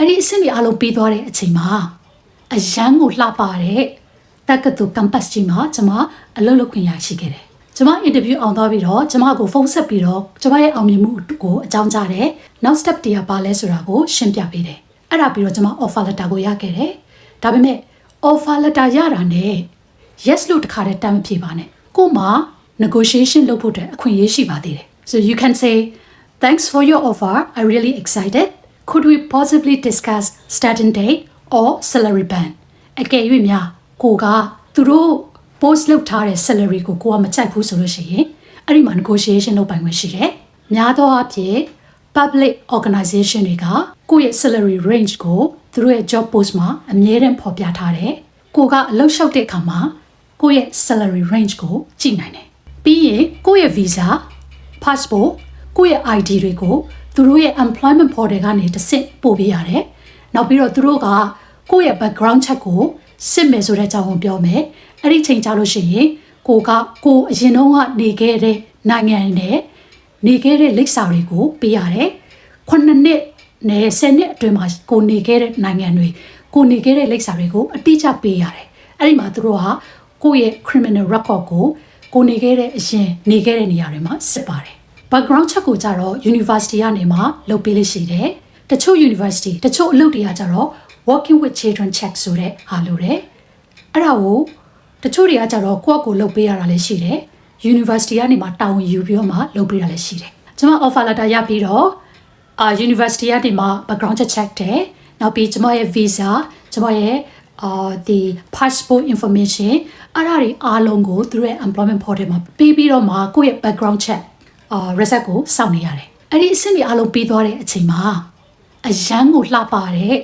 အဲ့ဒီအဆင့်တွေအားလုံးပြီးသွားတဲ့အချိန်မှာအရန်ကိုလှပတဲ့တက္ကသိုလ် campus ကြီးမှာကျွန်မအလုပ်လုပ်ခွင့်ရရှိခဲ့တယ်ကျွန်မ interview အောင်သွားပြီးတော့ကျွန်မကိုဖုန်းဆက်ပြီးတော့ကျွန်မရဲ့အောင်မြင်မှုကိုအကြောင်းကြားတယ်နောက် step တွေကပါလဲဆိုတာကိုရှင်းပြပေးတယ်အဲ့ဒါပြီးတော့ကျွန်မ offer letter ကိုရခဲ့တယ်ဒါပေမဲ့ offer letter ရတာနဲ့ yes လို့တခါတည်းတမ်းမဖြေပါနဲ့ကို့မှာ negotiation လုပ်ဖို့အတွက်အခွင့်အရေးရှိပါသေးတယ် so you can say thanks for your offer I really excited could we possibly discuss starting date or salary band အကယ်၍များကိုကသူတို့ post လုပ်ထားတဲ့ salary ကိုကိုကမကြိုက်ဘူးဆိုလို့ရှိရင်အဲ့ဒီမှာ negotiation လုပ်ပိုင်ခွင့်ရှိတယ်များသောအားဖြင့် public organization တွေကကိုယ့်ရဲ့ salary range ကိုသူတို့ရဲ့ job post မှာအမြဲတမ်းဖော်ပြထားတယ်ကိုကအလုပ်လျှောက်တဲ့အခါမှာကိုယ့်ရဲ့ salary range ကိုကြည့်နိုင်တယ်ပြီးရင်ကိုယ့်ရဲ့ visa passport ကိုယ့်ရဲ့ ID တွေကိုသူတို့ရဲ့ employment portal ကနေတစ်ဆင့်ပို့ပေးရတယ်နောက်ပြီးတော့သူတို့ကကိုယ့်ရဲ့ background check ကိုစစ်မယ်ဆိုတဲ့အကြောင်းကိုပြောမယ်အဲ့ဒီချိန်ကြလို့ရှိရင်ကိုအရင်တော့ကနေခဲ့တဲ့နိုင်ငံနဲ့နေခဲ့တဲ့လိပ်စာတွေကိုပေးရတယ်9နှစ်နဲ့10နှစ်အတွင်းမှာကိုနေခဲ့တဲ့နိုင်ငံတွေကိုနေခဲ့တဲ့လိပ်စာတွေကိုအတိအကျပေးရတယ်အဲ့ဒီမှာသူတို့ကကိုယ့်ရဲ့ criminal record ကိုနေခဲ့တဲ့အရင်နေခဲ့တဲ့နေရာတွေမှာစစ်ပါတယ် background check ကိုကြတော့ university ကနေမှလုပ်ပေးလို့ရှိတယ်တချို့ university တချို့အလုပ်တွေကကြတော့ working with children check ဆိုတဲ့ဟာလို့တယ်အဲ့ဒါကိုတချို့တွေကကြတော့ကိုယ့်ကိုလုပ်ပေးရတာလည်းရှိတယ် university ကနေမှတာဝန်ယူပြီးတော့မှလုပ်ပေးတာလည်းရှိတယ်ကျွန်မ offer letter ရပြီးတော့university ကနေမှ background check တယ်နောက်ပြီးကျွန်မရဲ့ visa ကျွန်မရဲ့the passport information အဲ့ဒါတွေအားလုံးကိုသူတို့ရဲ့ employment portal မှာပေးပြီးတော့မှကိုယ့်ရဲ့ background check result ကိုစောင့်နေရတယ်အဲ့ဒီအဆင့်တွေအားလုံးပြီးသွားတဲ့အချိန်မှာအရန်ကိုလှပတဲ့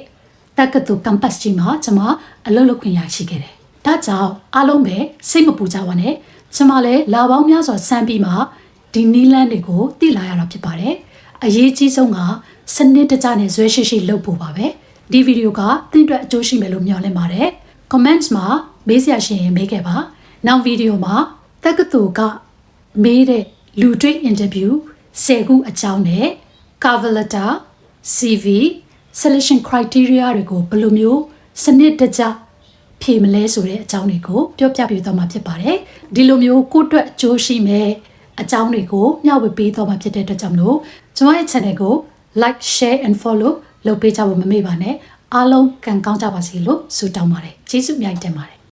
တက္ကသိုလ် campus ကြီးမှာကျွန်မအလုပ်လုပ်ခွင့်ရရှိခဲ့တယ်ဒါကြောင့်အားလုံးပဲစိတ်မပူကြပါနဲ့ကျွန်မလည်းလာပေါင်းများစွာစမ်းပြီးမှဒီနီးလန်းတွေကိုသိလာရတာဖြစ်ပါတယ်အရေးကြီးဆုံးကစနစ်တကျနဲ့ဇွဲရှိရှိလုပ်ဖို့ပါပဲဒီဗီဒီယိုကသင်အတွက်အကျိုးရှိမယ်လို့မျှော်လင့်ပါတယ် comments မှာမေးစရာရှိရင်မေးခဲ့ပါနောက်ဗီဒီယိုမှာတက္ကသိုလ်ကမေးတဲ့လူတွေ့ interview 10ခုအကြောင်းနဲ့ cover letter CV selection criteria တွေကိုဘယ်လိုမျိုးစနစ်တကျဖြေမလဲဆိုတဲ့အကြောင်းတွေကိုပြောပြပေးသွားမှာဖြစ်ပါတယ်ဒီလိုမျိုးကိုယ့်အတွက်အကျိုးရှိမဲ့အကြောင်းတွေကိုမျှဝေပေးသွားမှာဖြစ်တဲ့အတွက်ကြောင့်မလို့ကျွန်မရဲ့ channel ကို like share and follow လုပ်ပေးကြဖို့မမေ့ပါနဲ့အားလုံးကံကောင်းကြပါစေလို့ဆုတောင်းပါတယ်ကျေးဇူးအများကြီးတင်ပါတယ်